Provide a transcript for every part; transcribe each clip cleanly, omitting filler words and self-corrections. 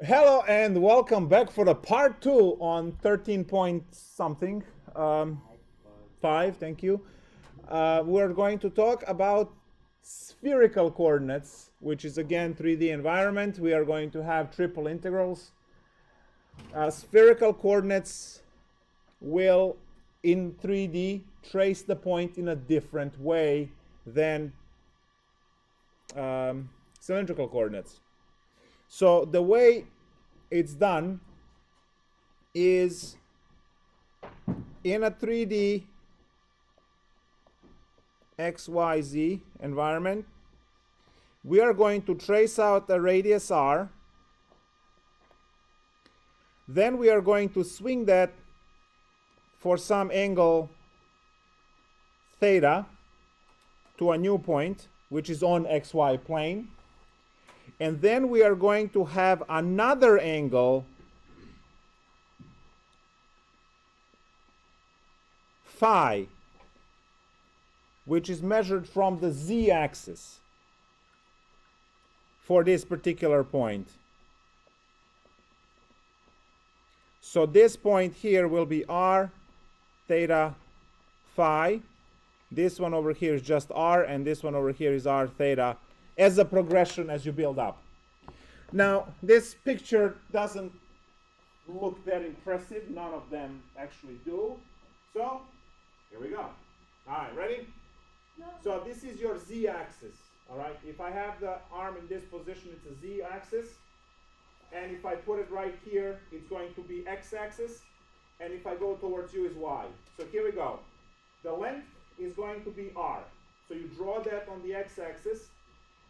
Hello and welcome back for the part 2 on 13 point something, 5, thank you. We're going to talk about spherical coordinates, which is again 3D environment. We are going to have triple integrals. Spherical coordinates will, in 3D, trace the point in a different way than cylindrical coordinates. So the way it's done is in a 3D XYZ environment, we are going to trace out a radius r. Then we are going to swing that for some angle theta to a new point, which is on XY plane. And then we are going to have another angle phi, which is measured from the z-axis for this particular point. So this point here will be r theta phi. This one over here is just r, and this one over here is r theta, as a progression as you build up. Now, this picture doesn't look that impressive. None of them actually do. So, here we go. All right, ready? No. So this is your z-axis. All right. If I have the arm in this position, it's a z-axis. And if I put it right here, it's going to be x-axis. And if I go towards you, is y. So here we go. The length is going to be r. So you draw that on the x-axis.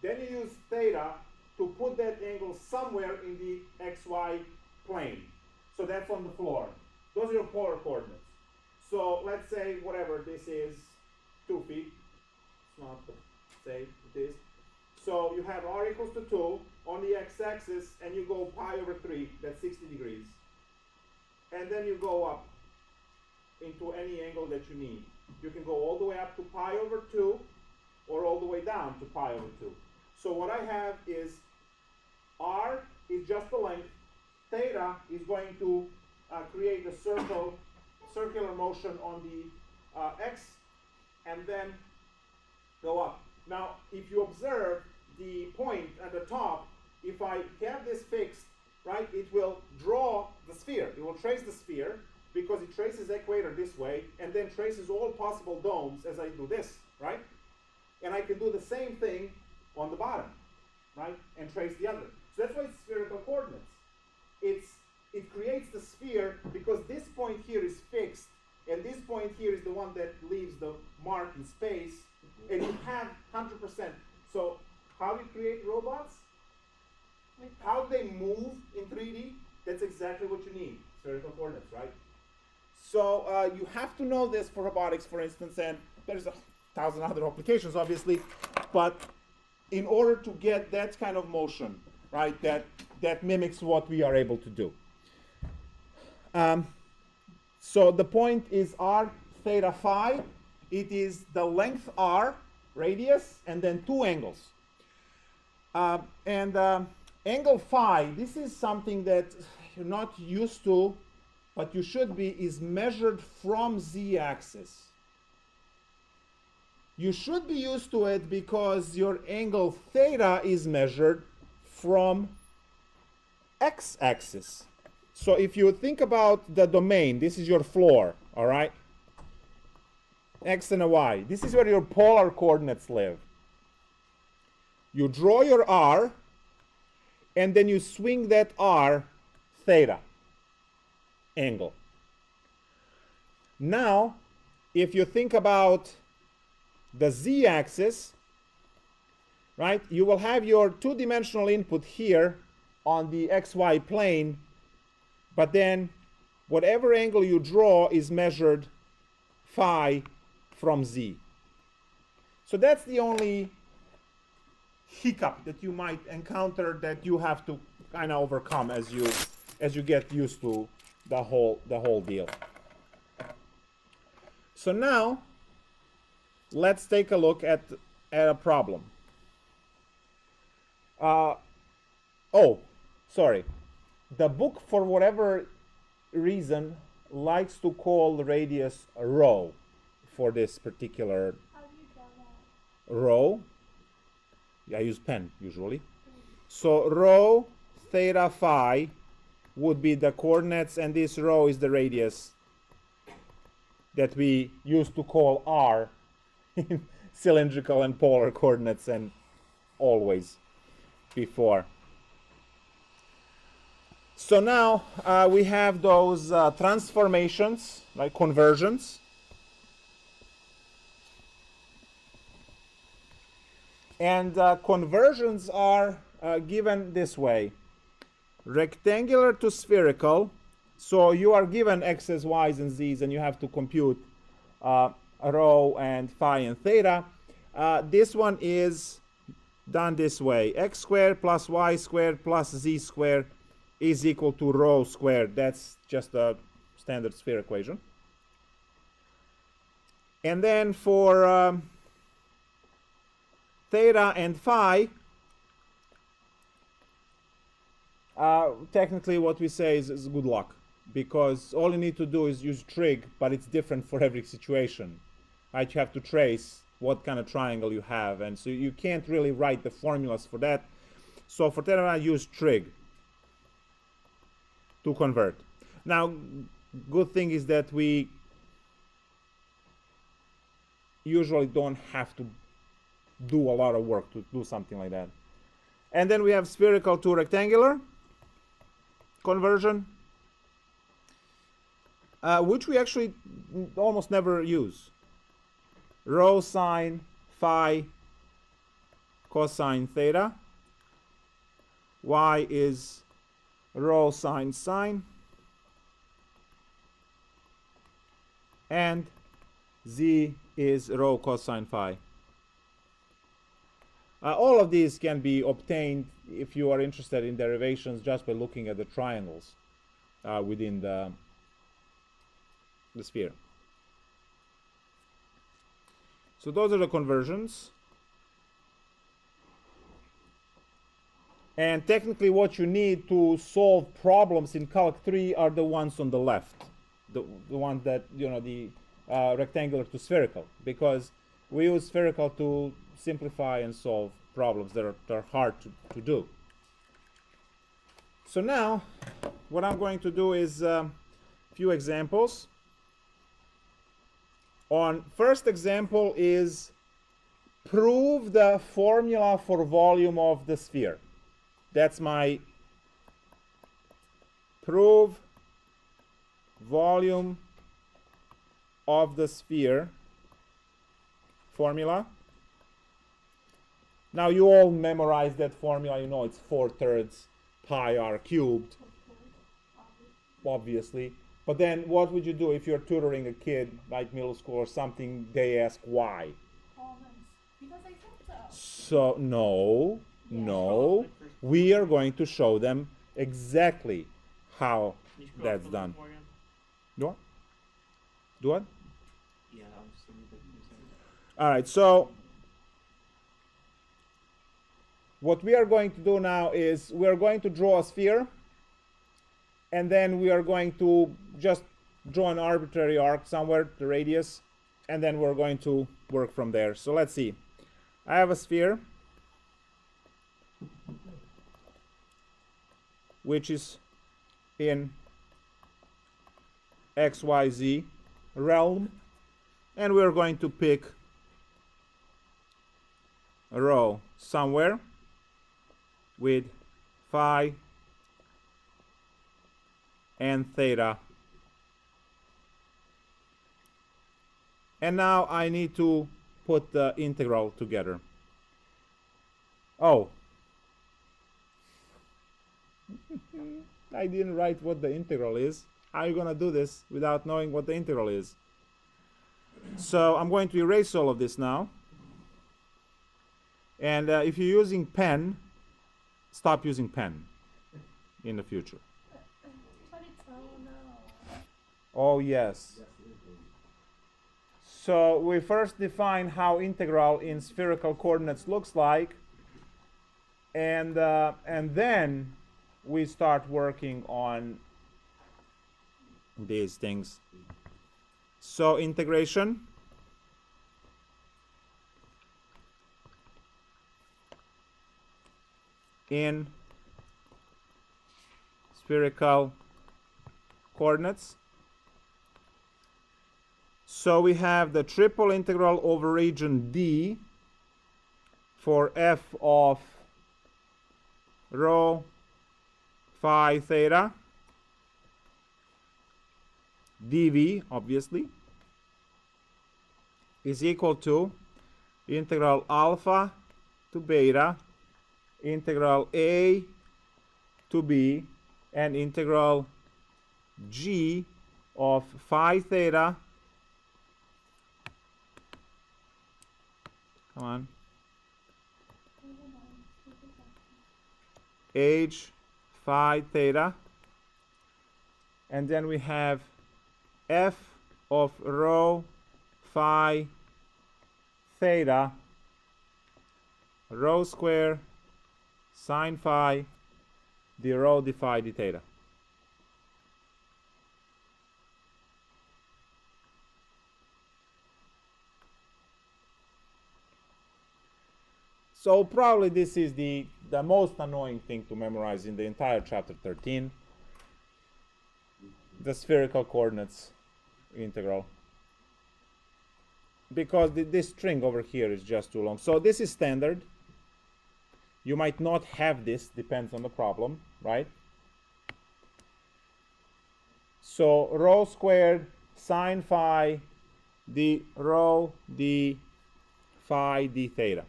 Then you use theta to put that angle somewhere in the xy plane. So that's on the floor. Those are your polar coordinates. So let's say whatever this is, 2 feet. It's not, but say it is. So you have r equals to 2 on the x-axis, and you go pi over 3, that's 60 degrees. And then you go up into any angle that you need. You can go all the way up to pi over 2, or all the way down to pi over 2. So what I have is r is just the length. Theta is going to create a circular motion on the x, and then go up. Now, if you observe the point at the top, if I have this fixed, right, it will draw the sphere. It will trace the sphere because it traces the equator this way and then traces all possible domes as I do this, right? And I can do the same thing on the bottom, right? And trace the other. So that's why it's spherical coordinates. It creates the sphere because this point here is fixed, and this point here is the one that leaves the mark in space, and you have 100%. So how do you create robots? How do they move in 3D? That's exactly what you need, spherical coordinates, right? So you have to know this for robotics, for instance, and there's 1,000 other applications, obviously, but in order to get that kind of motion, right, that mimics what we are able to do. So the point is r theta phi. It is the length r, radius, and then 2 angles. Angle phi, this is something that you're not used to, but you should be, is measured from z-axis. You should be used to it because your angle theta is measured from x-axis. So if you think about the domain, this is your floor, all right? X and a y. This is where your polar coordinates live. You draw your r, and then you swing that r theta angle. Now, if you think about the z-axis, right, you will have your two-dimensional input here on the xy plane, but then whatever angle you draw is measured phi from z. So that's the only hiccup that you might encounter that you have to kind of overcome as you get used to the whole deal. So now let's take a look at at a problem. Oh, sorry. The book, for whatever reason, likes to call the radius rho for this particular rho. I use pen usually. So rho theta phi would be the coordinates, and this rho is the radius that we used to call r in cylindrical and polar coordinates and always before. So now we have those transformations, like conversions. And conversions are given this way. Rectangular to spherical. So you are given x's, y's, and z's, and you have to compute rho and phi and theta. This one is done this way. X squared plus y squared plus z squared is equal to rho squared. That's just a standard sphere equation. And then for theta and phi, technically what we say is good luck, because all you need to do is use trig, but it's different for every situation. Right? You have to trace what kind of triangle you have, and so you can't really write the formulas for that. So for theta, I use trig to convert. Now, good thing is that we usually don't have to do a lot of work to do something like that. And then we have spherical to rectangular conversion, which we actually almost never use. Rho sine phi cosine theta. Y is rho sine sine. And z is rho cosine phi. All of these can be obtained if you are interested in derivations just by looking at the triangles within the sphere. So those are the conversions. And technically what you need to solve problems in Calc3 are the ones on the left. The ones that, you know, the rectangular to spherical. Because we use spherical to simplify and solve problems that are hard to do. So now, what I'm going to do is a few examples. First example is prove the formula for volume of the sphere. That's my prove volume of the sphere formula. Now you all memorize that formula. You know it's 4/3 pi r cubed, obviously. But then what would you do if you're tutoring a kid like middle school or something? They ask why. Because I said So so. no, we are going to show them exactly how that's done. Do what? Do what? Yeah, I'm just gonna do. All right, so what we are going to do now is we are going to draw a sphere, and then we are going to just draw an arbitrary arc somewhere, the radius, and then we're going to work from there. So let's see. I have a sphere which is in XYZ realm, and we're going to pick a row somewhere with phi and theta. And now I need to put the integral together. Oh, I didn't write what the integral is. How are you going to do this without knowing what the integral is? So I'm going to erase all of this now. And if you're using pen, stop using pen in the future. But it's now. Oh, yes. So we first define how integral in spherical coordinates looks like, and then we start working on these things. So integration in spherical coordinates. So we have the triple integral over region D for f of rho phi theta dv, obviously, is equal to integral alpha to beta, integral a to b, and integral g of phi theta, come on, h phi theta, and then we have f of rho phi theta rho square sine phi d rho d phi d theta. So probably this is the most annoying thing to memorize in the entire chapter 13, the spherical coordinates integral, because this string over here is just too long. So this is standard. You might not have this, depends on the problem, right? So rho squared sine phi d rho d phi d theta.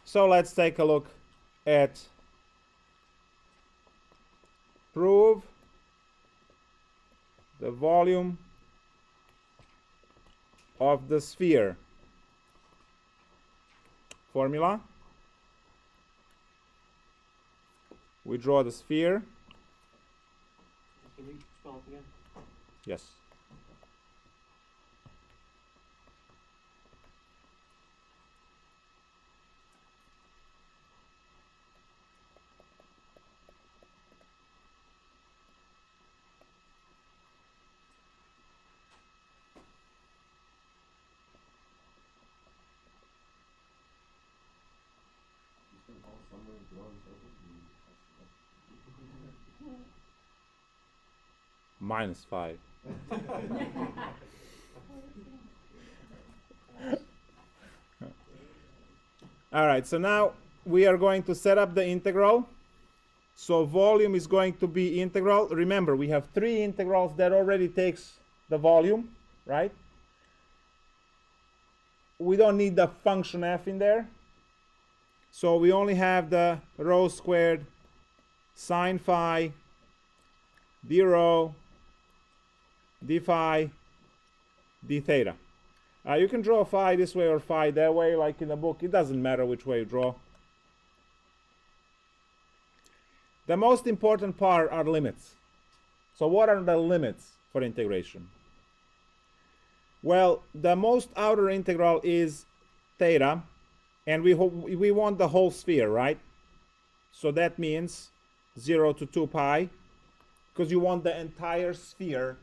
So let's take a look at prove the volume of the sphere. Formula. We draw the sphere. Can we spell it again? Yes. Minus 5. All right, so now we are going to set up the integral. So volume is going to be integral. Remember, we have 3 integrals. That already takes the volume, right? We don't need the function f in there. So we only have the rho squared sine phi d rho d phi d theta. You can draw phi this way or phi that way, like in the book. It doesn't matter which way you draw. The most important part are limits. So what are the limits for integration? Well, the most outer integral is theta, and we want the whole sphere, right? So that means 0 to 2 pi, because you want the entire sphere.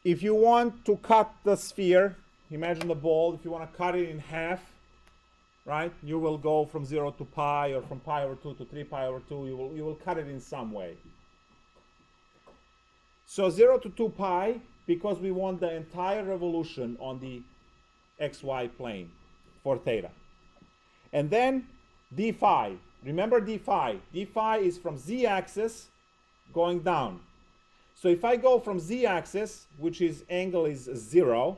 If you want to cut the sphere, imagine the ball, if you want to cut it in half, right, you will go from 0 to pi, or from pi over 2 to 3 pi over 2. You will cut it in some way. So 0 to 2 pi, because we want the entire revolution on the xy plane for theta. And then d phi. Remember d phi. d phi is from z-axis going down. So if I go from z-axis, which is angle is 0,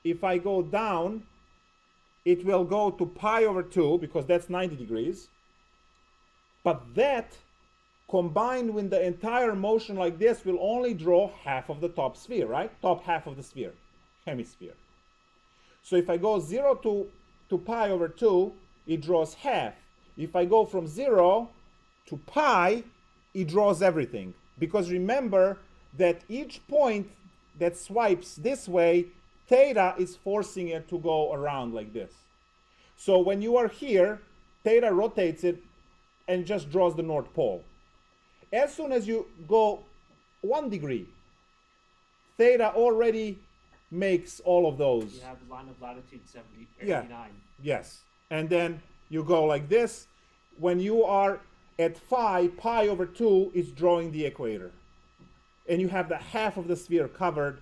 if I go down, it will go to pi over 2, because that's 90 degrees. But that, combined with the entire motion like this, will only draw half of the top sphere, right? Top half of the sphere, hemisphere. So if I go 0 to pi over 2, it draws half. If I go from 0 to pi, it draws everything. Because remember that each point that swipes this way, theta is forcing it to go around like this. So when you are here, theta rotates it and just draws the North Pole. As soon as you go 1 degree, theta already makes all of those. You have the line of latitude 70, Yeah. 89. Yes. And then you go like this. When you are at phi, pi over 2 is drawing the equator. And you have the half of the sphere covered.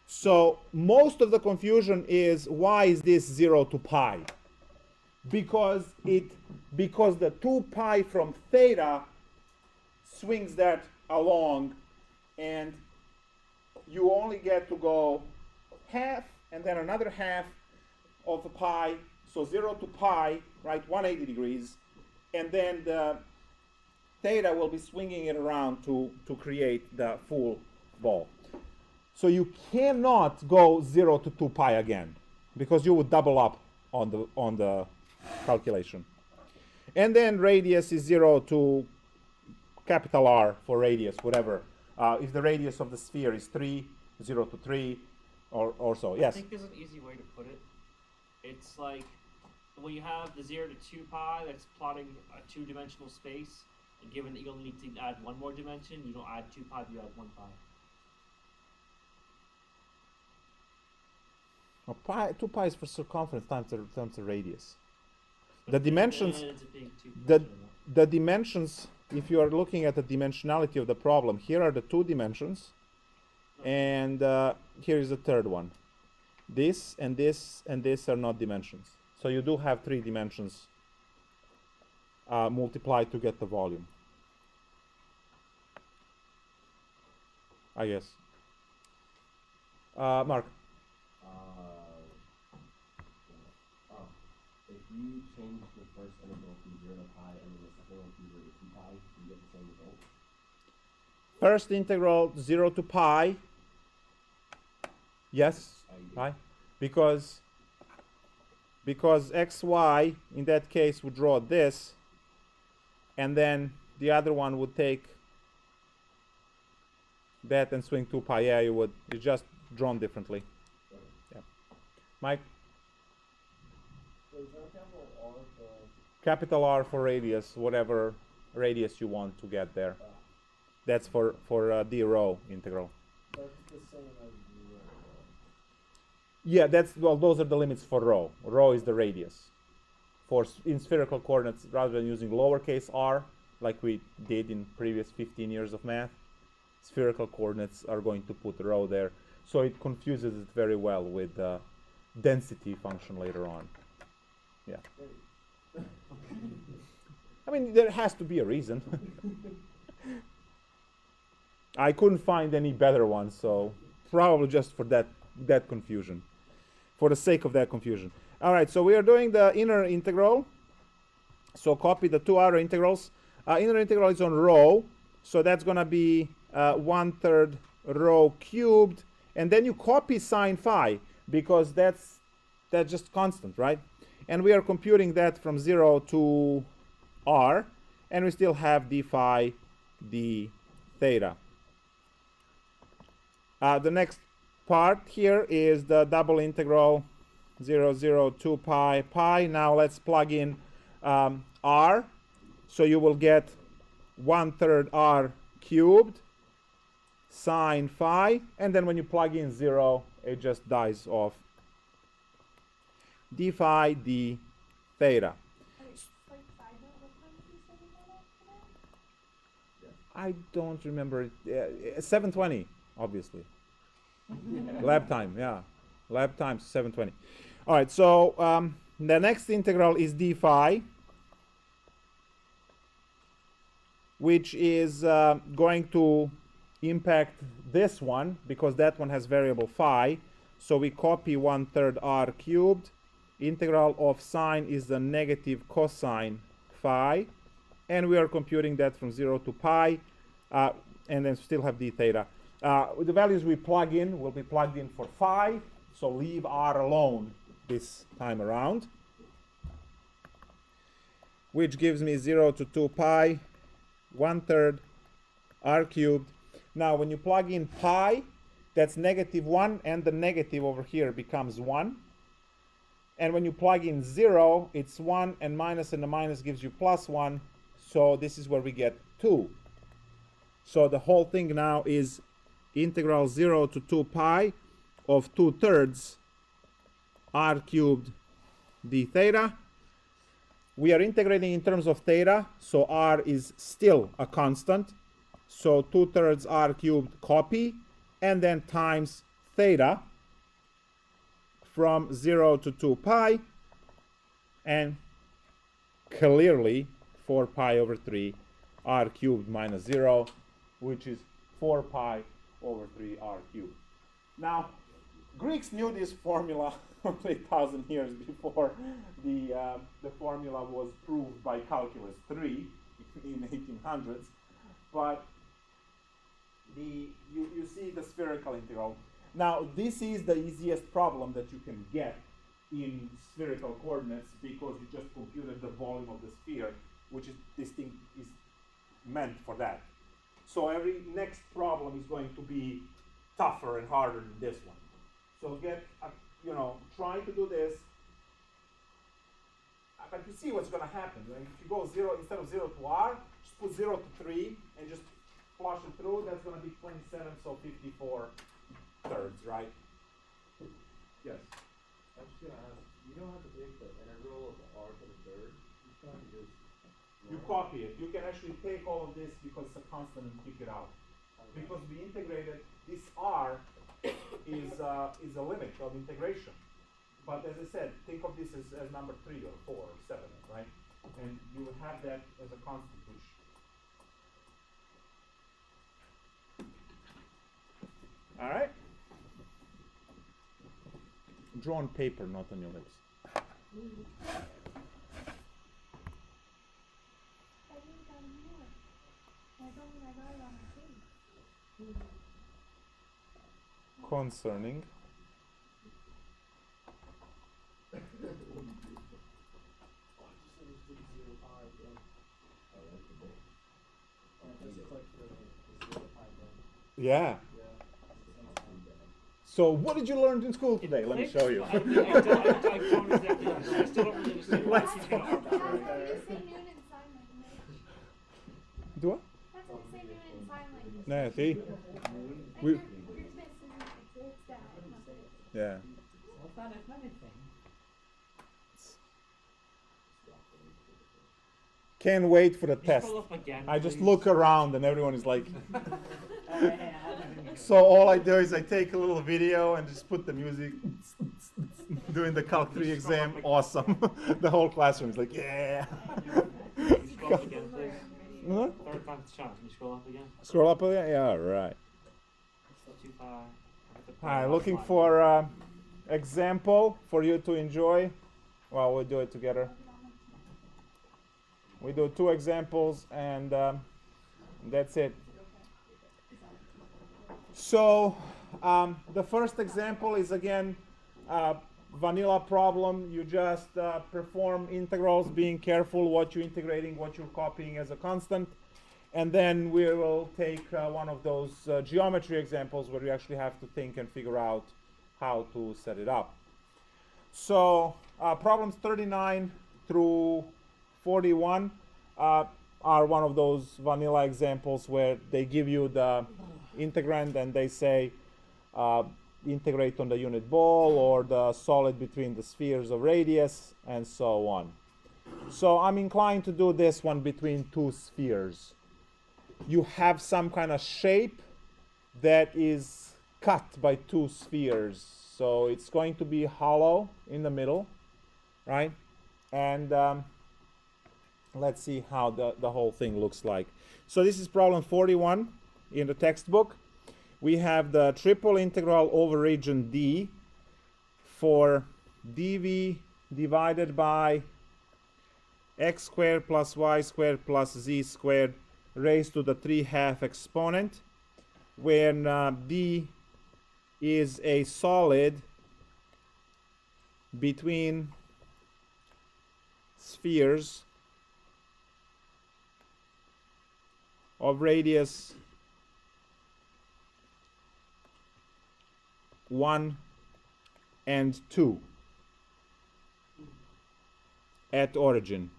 So most of the confusion is, why is this 0 to pi? Because the 2 pi from theta swings that along, and you only get to go half and then another half of a pi, so 0 to pi, right, 180 degrees, and then the theta will be swinging it around to create the full ball. So you cannot go 0 to 2 pi again, because you would double up on the calculation. And then radius is 0 to capital R for radius, whatever. If the radius of the sphere is 3, 0 to 3, or so. Yes? I think there's an easy way to put it. It's like when you have the 0 to 2 pi, that's plotting a 2-dimensional space, and given that you only need to add one more dimension, you don't add 2 pi, you add 1 pi. 2 pi is for circumference times the radius. But The dimensions, it ends up being the dimensions, if you are looking at the dimensionality of the problem, here are the 2 dimensions, and here is the third one. This and this and this are not dimensions. So you do have 3 dimensions multiplied to get the volume, I guess. Mark? If you change the first integral from 0 to pi and then the second one from 0 to 2 pi, you get the same result? First integral 0 to pi. Yes, pi. Because xy in that case would draw this, and then the other one would take that and swing 2 pi. Yeah, you would. It's just drawn differently. Yeah. Mike? Capital R for radius, whatever radius you want to get there. That's for d rho integral. That's the same as Yeah, those are the limits for rho. Rho is the radius. In spherical coordinates, rather than using lowercase r, like we did in previous 15 years of math, spherical coordinates are going to put rho there. So it confuses it very well with the density function later on. Yeah. I mean, there has to be a reason. I couldn't find any better one, so probably just for that confusion, for the sake of that confusion. All right, so we are doing the inner integral. So copy the 2 outer integrals. Inner integral is on rho, so that's going to be 1/3 rho cubed, and then you copy sine phi because that's just constant, right? And we are computing that from 0 to r, and we still have d phi d theta. The next part here is the double integral 0, 0, 2 pi, pi. Now let's plug in r. So you will get 1/3 r cubed sine phi, and then when you plug in 0, it just dies off. D phi d theta. I don't remember it. 720, obviously. Lab time, yeah. Lab time, 720. All right, so the next integral is d phi, which is going to impact this one because that one has variable phi. So we copy 1/3 r cubed. Integral of sine is the negative cosine phi, and we are computing that from 0 to pi, and then still have d theta. The values we plug in will be plugged in for phi, so leave r alone this time around, which gives me 0 to 2 pi 1/3 r cubed. Now when you plug in pi, that's -1, and the negative over here becomes 1. And when you plug in 0, it's 1, and the minus gives you +1. So this is where we get 2. So the whole thing now is integral 0 to 2 pi of 2/3 r cubed d theta. We are integrating in terms of theta, so r is still a constant. So 2/3 r cubed copy, and then times theta from 0 to 2 pi, and clearly 4 pi over 3 r cubed minus 0, which is 4 pi over 3 r cubed. Now, Greeks knew this formula only 1,000 years before the formula was proved by Calculus3 in 1800s, but you see the spherical integral. Now, this is the easiest problem that you can get in spherical coordinates because you just computed the volume of the sphere, which is this thing is meant for that. So every next problem is going to be tougher and harder than this one. So try to do this. But you see what's going to happen. Right? If you go 0 instead of 0 to r, just put 0 to 3 and just flush it through. That's going to be 27, so 54/3, right? Yes. I was just gonna ask, you don't have to take the integral of r to the third. You copy it. You can actually take all of this because it's a constant and pick it out. Because we integrated this r is a limit of integration. But as I said, think of this as number 3 or 4 or 7, right? And you would have that as a constant, which all right. Draw on paper, not on your lips. I think I'm here. I don't think I got it on the page. Concerning yeah. So what did you learn in school today? Let me show you. I don't exactly. I still don't really understand why Let's it's taking That's arbitrary. what we say Newton sign language. Do what? That's what we say Newton sign language. Yeah, see? And We- your this isn't it's that. Not this. Yeah. Well, it's not anything. Can't wait for the Can you test. scroll up again, I just please? look around and everyone is like, Hey, so all I do is I take a little video and just put the music doing the Calc3 exam. Awesome. The whole classroom is like, yeah. Can you scroll up again, please? Huh? Third time's the charm. Can you scroll up again? Scroll up again? Yeah, all right. Still too far. I have to put All right, it looking offline. for example for you to enjoy. Well, we'll do it together. We do 2 examples and that's it. So the first example is again vanilla problem. You just perform integrals, being careful what you're integrating, what you're copying as a constant. And then we will take one of those geometry examples where you actually have to think and figure out how to set it up. So problems 39 through 41 are one of those vanilla examples where they give you the integrand and they say integrate on the unit ball or the solid between the spheres of radius and so on. So I'm inclined to do this one between 2 spheres. You have some kind of shape that is cut by 2 spheres. So it's going to be hollow in the middle, right? And let's see how the whole thing looks like. So this is problem 41 in the textbook. We have the triple integral over region D for dv divided by x squared plus y squared plus z squared raised to the 3/2 exponent, when D is a solid between spheres of radius 1 and 2 at origin,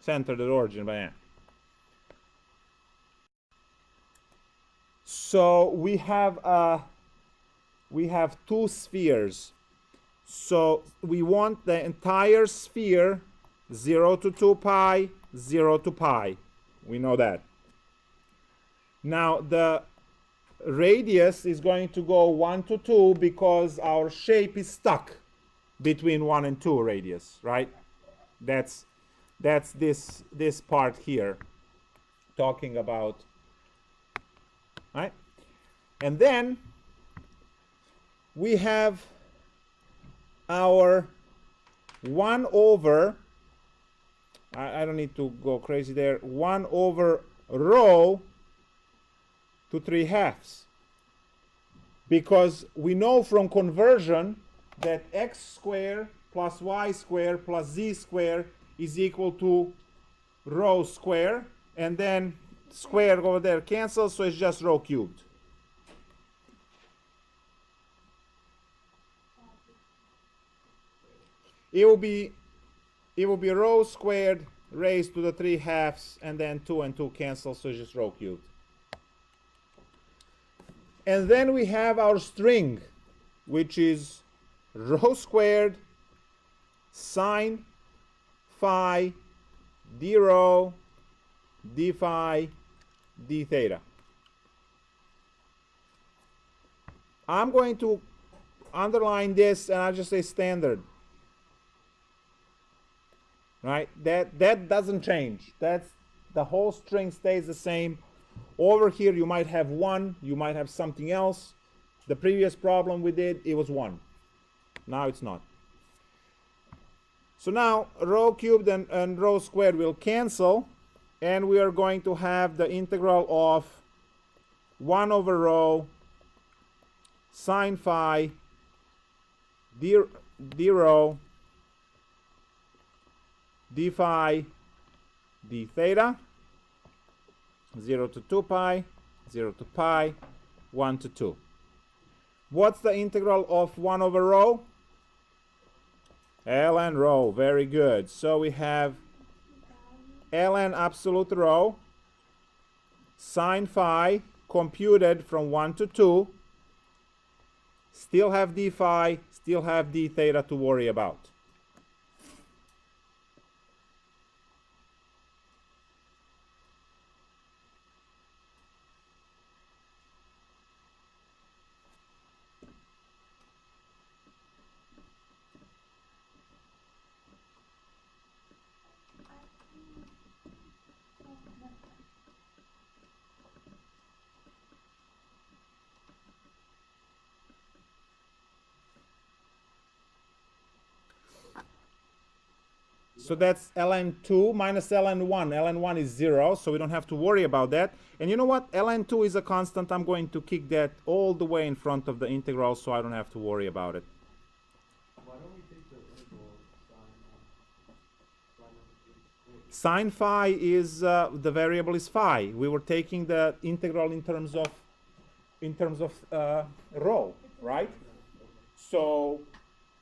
centered at origin by n. So we have two spheres. So we want the entire sphere 0 to 2 pi, 0 to pi. We know that. Now the radius is going to go 1 to 2 because our shape is stuck between 1 and 2 radius, right? That's this part here talking about, right? And then we have our 1 over, I don't need to go crazy there, 1 over rho to 3/2, because we know from conversion that x squared plus y squared plus z squared is equal to rho squared, and then square over there cancels, so it's just rho cubed. It will be rho squared raised to the 3/2, and then 2 and 2 cancel, so it's just rho cubed. And then we have our string, which is rho squared sine phi d rho d phi d theta. I'm going to underline this, and I'll just say standard. Right? That doesn't change. That's the whole string stays the same. Over here you might have 1, you might have something else. The previous problem we did, it was 1. Now it's not. So now rho cubed and rho squared will cancel, and we are going to have the integral of 1 over rho sine phi d rho d phi d theta, 0 to 2 pi, 0 to pi, 1 to 2. What's the integral of 1 over rho? ln rho. Very good. So we have ln absolute rho sine phi computed from 1 to 2. Still have d phi, still have d theta to worry about. So that's ln 2 minus ln 1. ln 1 is 0, so we don't have to worry about that. And you know what? ln 2 is a constant. I'm going to kick that all the way in front of the integral, so I don't have to worry about it. Why don't we take the integral Sine phi is the variable is phi. We were taking the integral in terms of rho, right? So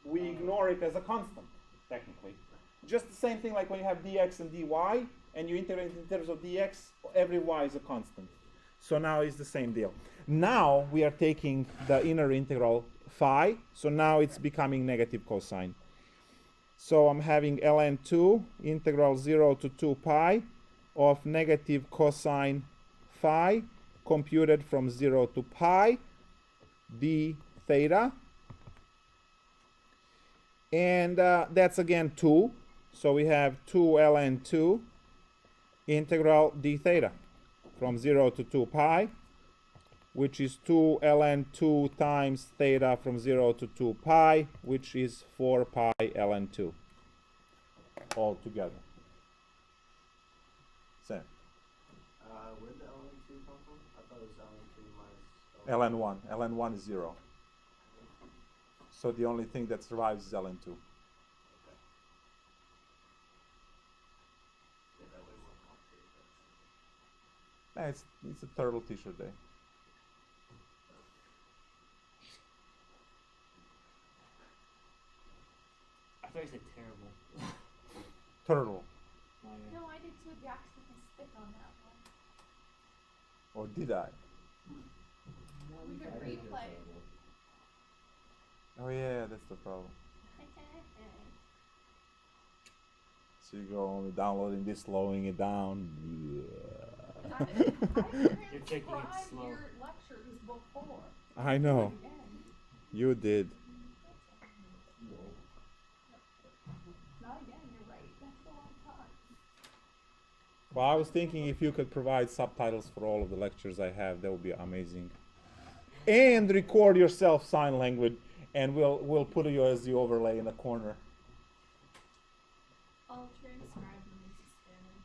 we ignore it as a constant, technically. Just the same thing like when you have dx and dy, and you integrate in terms of dx, every y is a constant. So now it's the same deal. Now we are taking the inner integral phi, so now it's becoming negative cosine. So I'm having ln 2 integral 0 to 2 pi of negative cosine phi computed from 0 to pi d theta. And that's again 2. So we have 2 ln 2 integral d theta from 0 to 2 pi, which is 2 ln 2 times theta from 0 to 2 pi, which is 4 pi ln 2 all together. Same. Where did the ln 2 come from? I thought it was ln 2 minus ln 1. ln 1 is 0. So the only thing that survives is ln 2. It's a turtle t-shirt day. I thought you said terrible. Turtle. No, I did too. Jack's looking stick on that one. Or did I? We could replay. Oh yeah, that's the problem. So you go on downloading this, slowing it down. I You're taking it transcribed slow. your lectures before. I know. Again. You did. Not again, you're right. That's a long time. Well, I was thinking if you could provide subtitles for all of the lectures I have, that would be amazing. And record yourself sign language, and we'll put you as the overlay in the corner. I'll transcribe them into Spanish.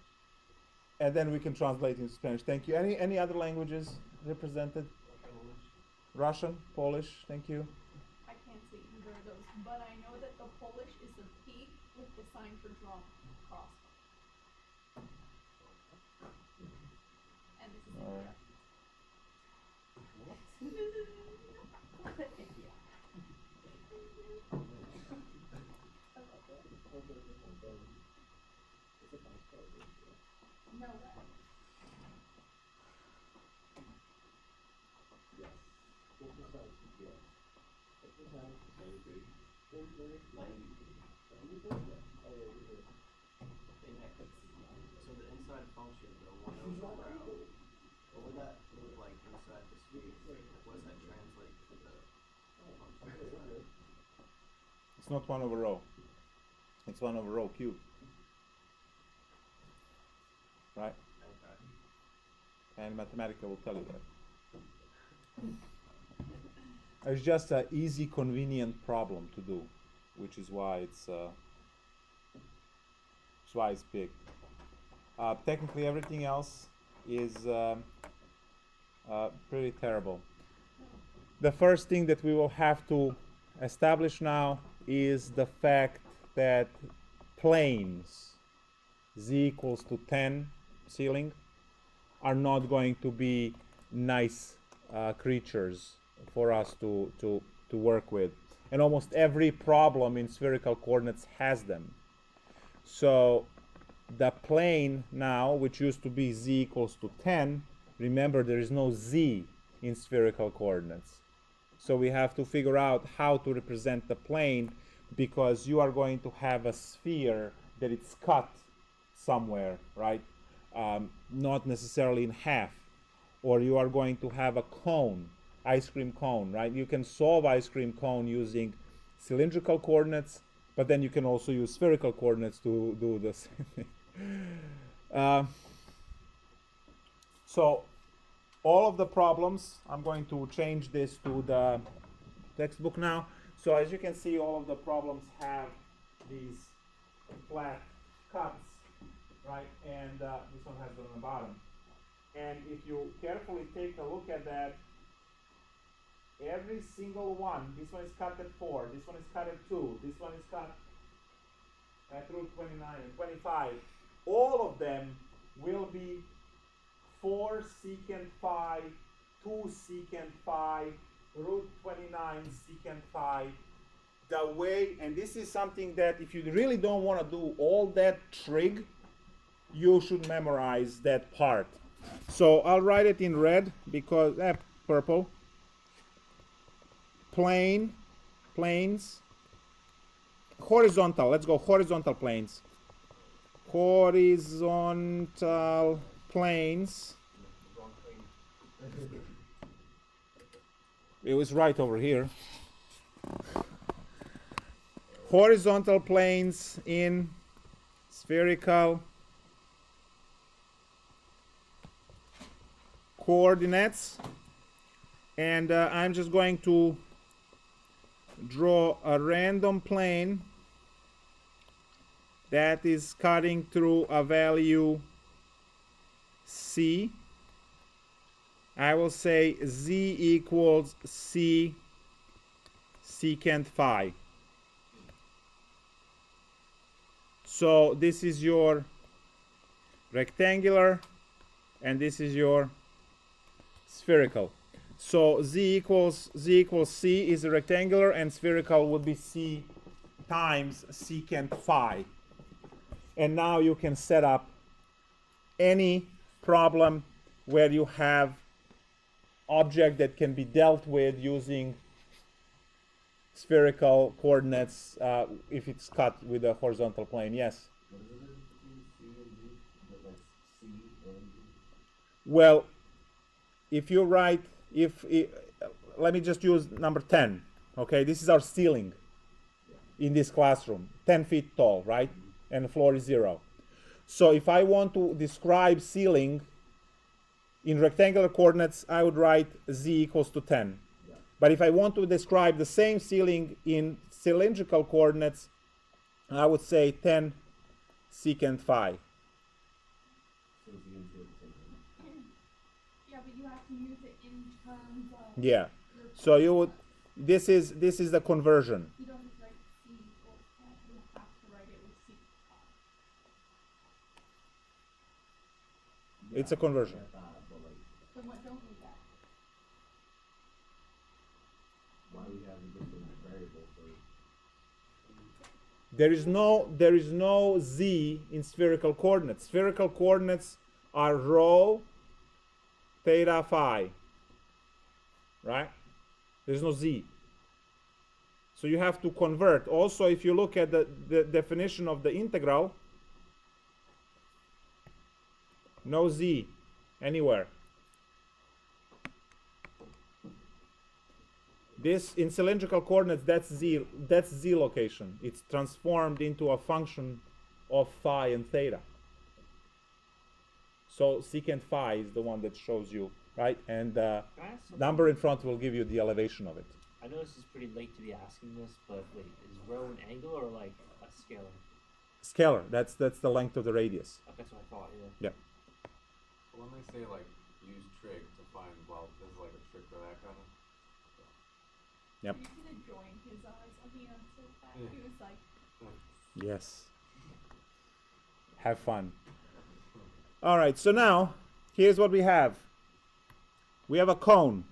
And then we can translate into Spanish. Thank you. Any other languages represented? Russian, Polish. Thank you. I can't say either of those, but I know that the Polish is the P with the sign for draw cross. And this is All India. right. No way. So the inside function, the 1 over row, what would that look like inside the suite? What does that translate to the function inside? It's not 1 over rho. It's 1 over rho cubed. Right? Okay. And Mathematica will tell you that. It's just an easy, convenient problem to do, which is why it's big. Technically, everything else is pretty terrible. The first thing that we will have to establish now is the fact that planes z equals to 10 ceiling are not going to be nice creatures for us to work with. And almost every problem in spherical coordinates has them. So the plane now, which used to be z equals to 10, remember there is no z in spherical coordinates. So we have to figure out how to represent the plane, because you are going to have a sphere that it's cut somewhere, right? Not necessarily in half. Or you are going to have a cone, ice cream cone, right? You can solve ice cream cone using cylindrical coordinates, but then you can also use spherical coordinates to do the same thing. So all of the problems, I'm going to change this to the textbook now. So as you can see, all of the problems have these flat cuts, right? And this one has it on the bottom. And if you carefully take a look at that, every single one, this one is cut at 4, this one is cut at 2, this one is cut at root 29 and 25. All of them will be 4 secant phi, 2 secant phi, root 29 secant phi. The way, and this is something that if you really don't want to do all that trig, you should memorize that part. So I'll write it in red because purple. Plane, planes, horizontal. Let's go horizontal planes. Horizontal planes. It was right over here. Horizontal planes in spherical coordinates, and I'm just going to draw a random plane that is cutting through a value c. I will say z equals c secant phi. So this is your rectangular and this is your spherical. So z equals c is a rectangular, and spherical would be c times secant phi. And now you can set up any problem where you have object that can be dealt with using spherical coordinates if it's cut with a horizontal plane. Yes? What is the difference between C and D? Is it like C and D? Well, if you write, let me just use number 10. Okay, this is our ceiling in this classroom, 10 feet tall, right? And the floor is 0. So if I want to describe ceiling in rectangular coordinates, I would write z equals to 10. Yeah. But if I want to describe the same ceiling in cylindrical coordinates, I would say 10 secant phi. So Z and C are the same thing. Yeah, but you have to use it in terms of Yeah. your So you would, this is the conversion. you don't just write C equals 10, you have to write it with C top. It's a conversion. I get that, but like, Then what don't we get? why we have a different variable for There is no z in spherical coordinates. Spherical coordinates are rho, theta, phi. Right? There's no z. So you have to convert. Also, if you look at the definition of the integral, no z anywhere. This in cylindrical coordinates, that's z location. It's transformed into a function of phi and theta. So secant phi is the one that shows you, right? And Can I ask something? number in front will give you the elevation of it. I know this is pretty late to be asking this, but wait, is rho an angle or like a scalar? Scalar, that's the length of the radius. Okay, that's what I thought, yeah. When they say like use trig to find wealth, there's like a trick for that kind of. Yep. You should have joined his eyes when he answered that. Yeah. He was like, Yes. Have fun. All right, so now here's what we have. We have a cone.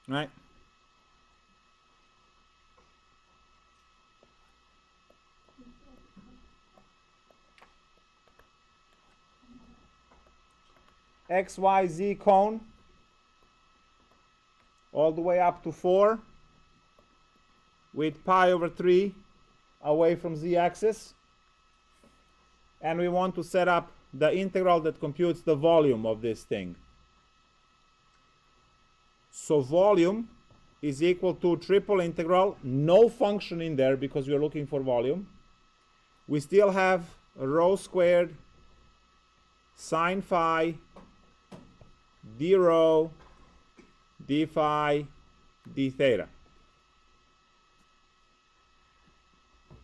Right? XYZ cone all the way up to 4 with pi over 3 away from z-axis, and we want to set up the integral that computes the volume of this thing. So volume is equal to triple integral, no function in there because we're looking for volume. We still have rho squared sine phi d rho d phi d theta.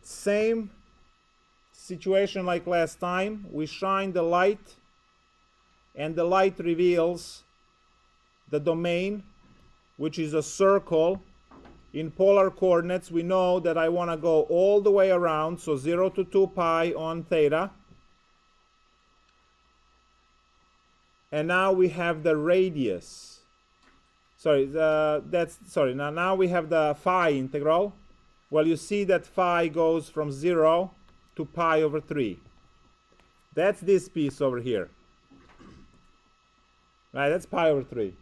Same situation like last time. We shine the light, and the light reveals the domain, which is a circle. In polar coordinates, we know that I want to go all the way around, so 0 to 2 pi on theta. And now we have the radius. Now we have the phi integral. Well, you see that phi goes from 0 to pi over 3. That's this piece over here. Right, that's pi over 3.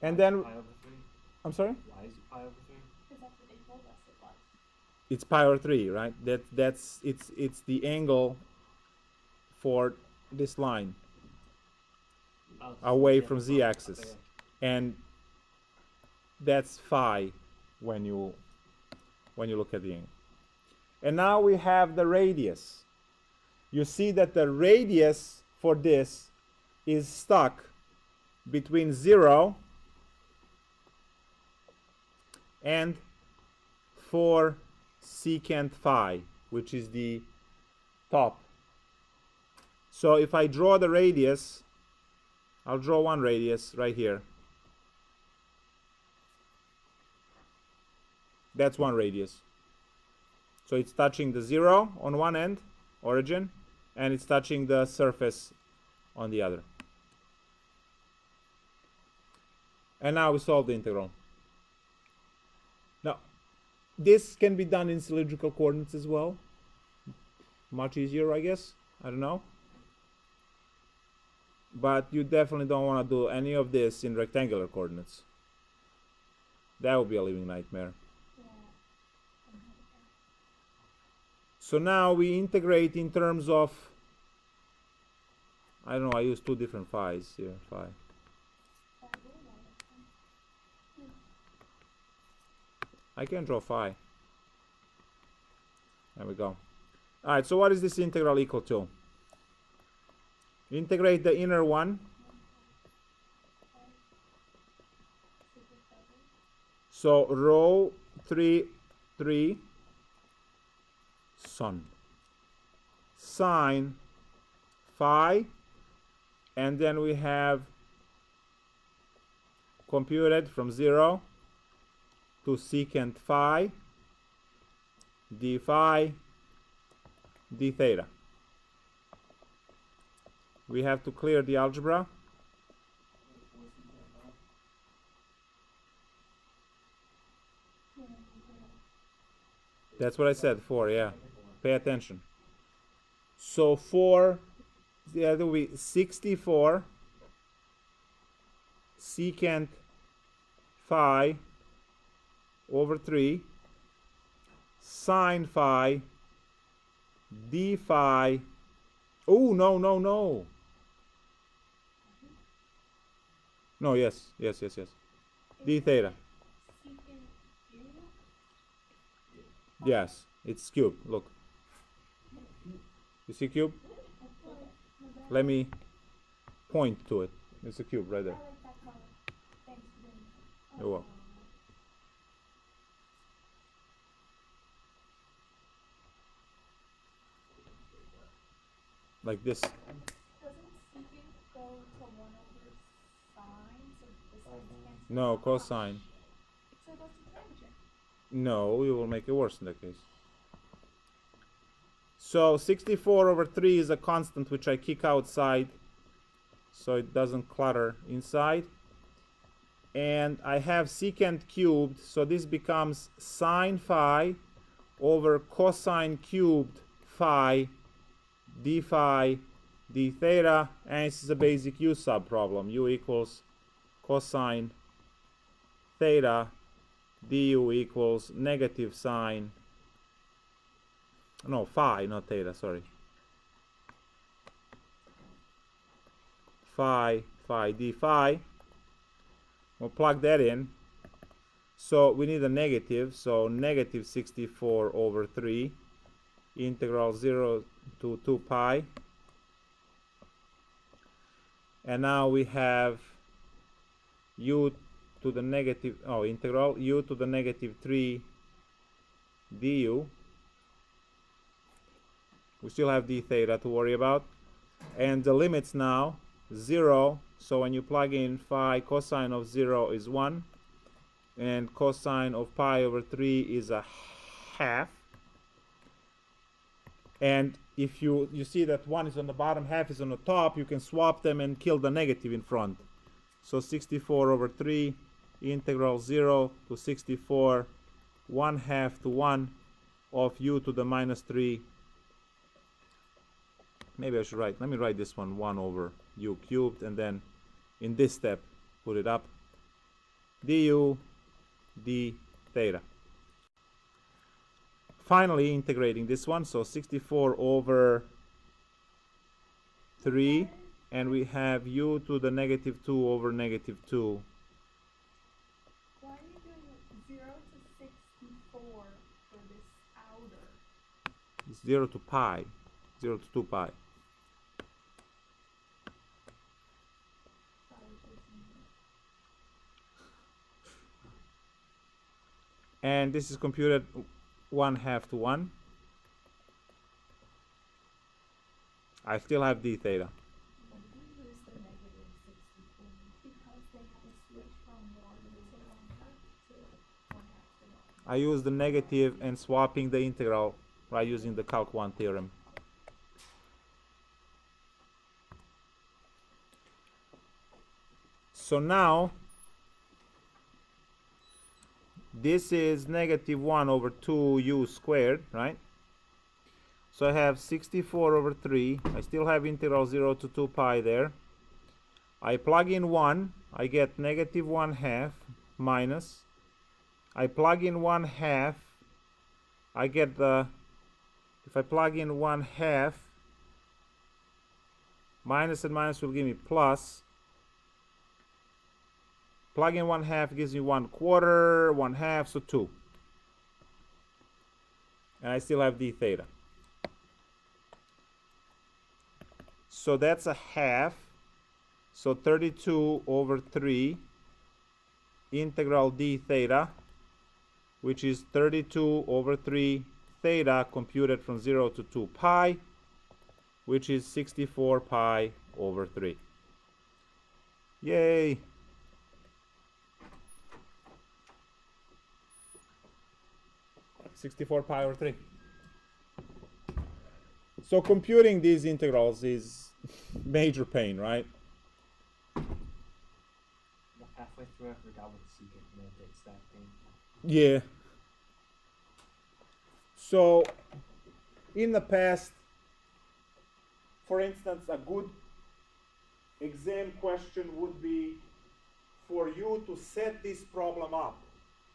And then, Pi over 3? I'm sorry? Why is it pi over 3? because that's what they told us it was. It's pi over 3, right? It's the angle for this line Oh, it's away yeah, from okay, z-axis. yeah. And that's phi when you look at the angle. And now we have the radius. You see that the radius for this is stuck between 0 and 4 secant phi, which is the top. So if I draw the radius, I'll draw one radius right here. That's one radius. So it's touching the 0 on one end, origin, and it's touching the surface on the other. And now we solve the integral. Now, this can be done in cylindrical coordinates as well. Much easier, I guess. I don't know. But you definitely don't want to do any of this in rectangular coordinates. That would be a living nightmare. So now we integrate in terms of, I don't know, I use two different phi's here. Phi. I can draw phi. There we go. Alright, so what is this integral equal to? Integrate the inner one. So rho 3 sun sine phi, and then we have computed from 0 to secant phi d phi d theta. We have to clear the algebra. That's what I said, 4, yeah. Pay attention. So 4, yeah, that will be 64 secant phi over 3 sine phi d phi. Oh, no. No, yes. D theta. Yes, it's cube. Look. You see cube? Let me point to it. It's a cube right there. You're welcome. Like this. Doesn't secant go to 1 over sine, so the sines cancel No, out? cosine. So it goes to tangent. No, you will make it worse in that case. So 64 over 3 is a constant which I kick outside so it doesn't clutter inside. And I have secant cubed, so this becomes sine phi over cosine cubed phi d phi d theta, and this is a basic U sub problem. U equals cosine theta du equals negative sine, no, phi, not theta, sorry, phi d phi. We'll plug that in. So we need a negative, so negative 64 over 3 integral 0 to 2 pi. And now we have u to the negative, integral u to the negative 3 du. We still have d theta to worry about. And the limits now, 0. So when you plug in phi, cosine of 0 is 1. And cosine of pi over 3 is a half. And if you see that 1 is on the bottom, half is on the top, you can swap them and kill the negative in front. So 64 over 3, integral 0 to 64, 1/2 to 1 of u to the minus 3. Maybe I should let me write this one, 1 over u cubed, and then in this step, put it up, du d theta. Finally, integrating this one, so 64 over 3, and we have u to the negative 2 over negative 2. Why are you doing 0 to 64 for this outer? It's 0 to pi, 0 to 2 pi. And this is computed 1/2 to 1. I still have d theta. When did you lose the negative 64? Because they had to switch from 1 to 1/2 to 1/2 to 1. I use the negative and swapping the integral by using the Calc1 theorem. So now this is negative 1 over 2u squared, right? So I have 64 over 3. I still have integral 0 to 2 pi there. I plug in 1, I get negative 1/2 minus. I plug in 1/2, I get the, if I plug in 1/2, minus and minus will give me plus. Plug in 1/2 gives me 1/4, 1/2, so 2. And I still have d theta. So that's a half. So 32 over 3 integral d theta, which is 32 over 3 theta computed from 0 to 2 pi, which is 64 pi over 3. Yay! pi over 3. So computing these integrals is major pain, right? Halfway through, I forgot what secant meant. It's that painful. Yeah. So, in the past, for instance, a good exam question would be for you to set this problem up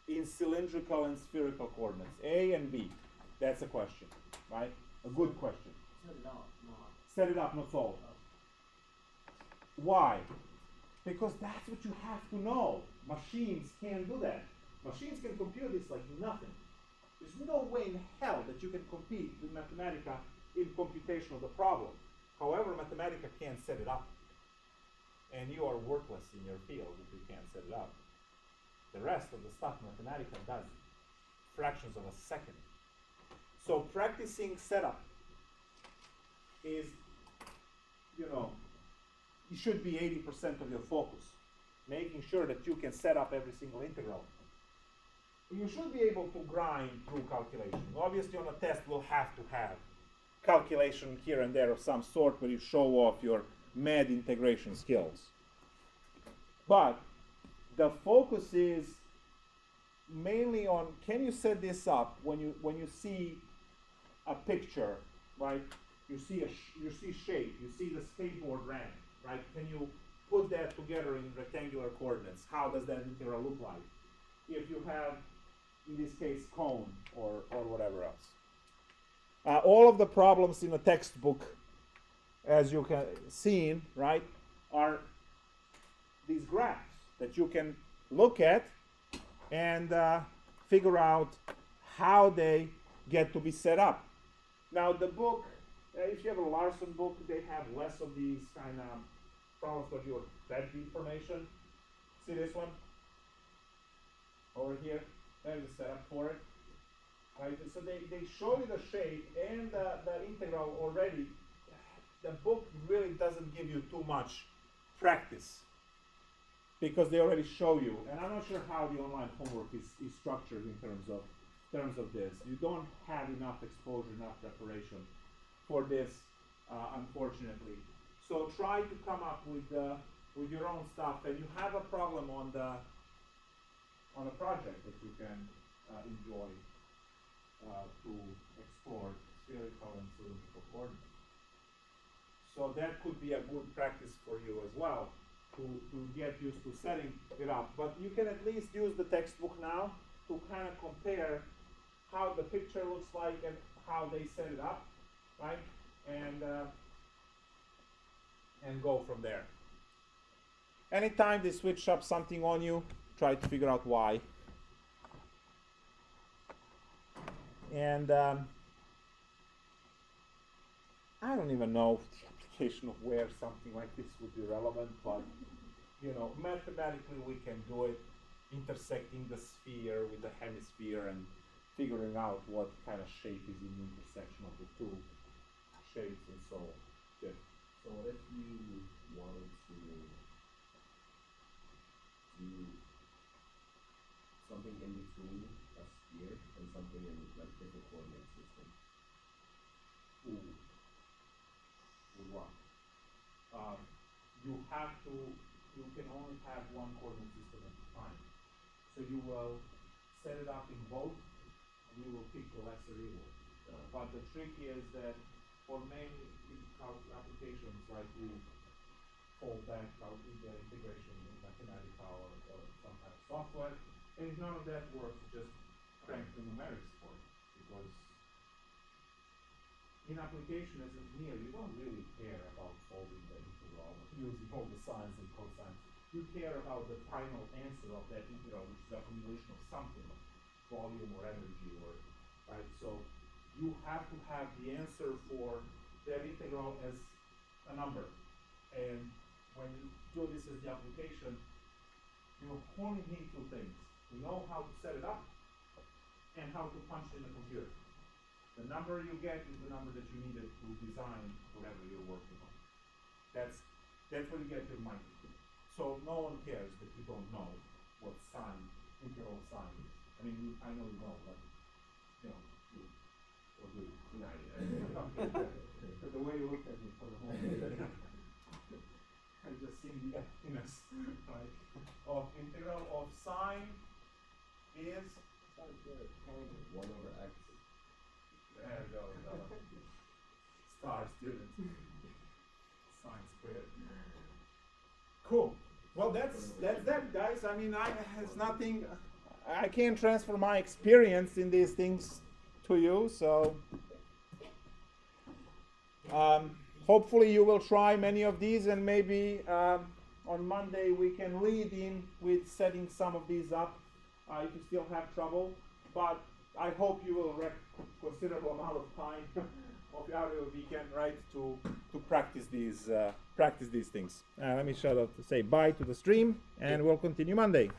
in cylindrical and spherical coordinates, A and B. That's a question, right? A good question. Set it up, not. Set it up, not solve. Why? Because that's what you have to know. Machines can't do that. Machines can compute this like nothing. There's no way in hell that you can compete with Mathematica in computation of the problem. However, Mathematica can't set it up. And you are worthless in your field if you can't set it up. The rest of the stuff Mathematica does fractions of a second. So practicing setup is, it should be 80% of your focus. Making sure that you can set up every single integral. You should be able to grind through calculation. Obviously on a test we'll have to have calculation here and there of some sort where you show off your mad integration skills. But the focus is mainly on, can you set this up when you see a picture, right? You see shape, you see the skateboard ramp, right? Can you put that together in rectangular coordinates? How does that integral look like? If you have, in this case, cone or whatever else. All of the problems in a textbook, as you can see, right, are these graphs that you can look at and figure out how they get to be set up. Now the book, if you have a Larson book, they have less of these kind of problems for your that information. See this one over here? There's the setup for it. Right? So they show you the shape and the integral already. The book really doesn't give you too much practice because they already show you. And I'm not sure how the online homework is structured in terms of this. You don't have enough exposure, enough preparation for this, unfortunately. So try to come up with your own stuff, and you have a problem on a project that you can enjoy to explore spherical and cylindrical coordinates. So that could be a good practice for you as well to get used to setting it up. But you can at least use the textbook now to kind of compare how the picture looks like and how they set it up, right? And go from there. Anytime they switch up something on you, try to figure out why. And I don't even know the application of where something like this would be relevant, but mathematically we can do it, intersecting the sphere with the hemisphere and figuring out what kind of shape is in the intersection of the two shapes and so on. Good. So what if you wanted to do something in between a sphere something in like different coordinate system? Ooh. What? You have to, you can only have one coordinate system at a time. So you will set it up in both, and you will pick the lesser evil. But the trick is that for many applications, like you fall back out in the integration in mathematical or some kind of software, and if none of that works, just crank the numerics for it. Because in application as an engineer, you don't really care about solving the integral, using all the sines and cosines. You care about the final answer of that integral, which is the accumulation of something, volume or energy, or right. So you have to have the answer for that integral as a number. And when you do this as the application, you only need two things: to know how to set it up and how to punch it in the computer. The number you get is the number that you needed to design whatever you're working on. That's what you get your money. So no one cares that you don't know what sine, integral sine is. I mean, I know you know, but you know, or do you? No, But the way you looked at me for the whole day, I just seen the emptiness, right? Of integral of sine is 1 over x. there you go. Star student. Science squared. Cool. Well, that's that, guys. I mean, it's nothing. I can't transfer my experience in these things to you, so hopefully you will try many of these, and maybe on Monday we can lead in with setting some of these up if you still have trouble. But I hope you will wreck considerable amount of time of your weekend, right, to practice these things. Let me say bye to the stream, and we'll continue Monday.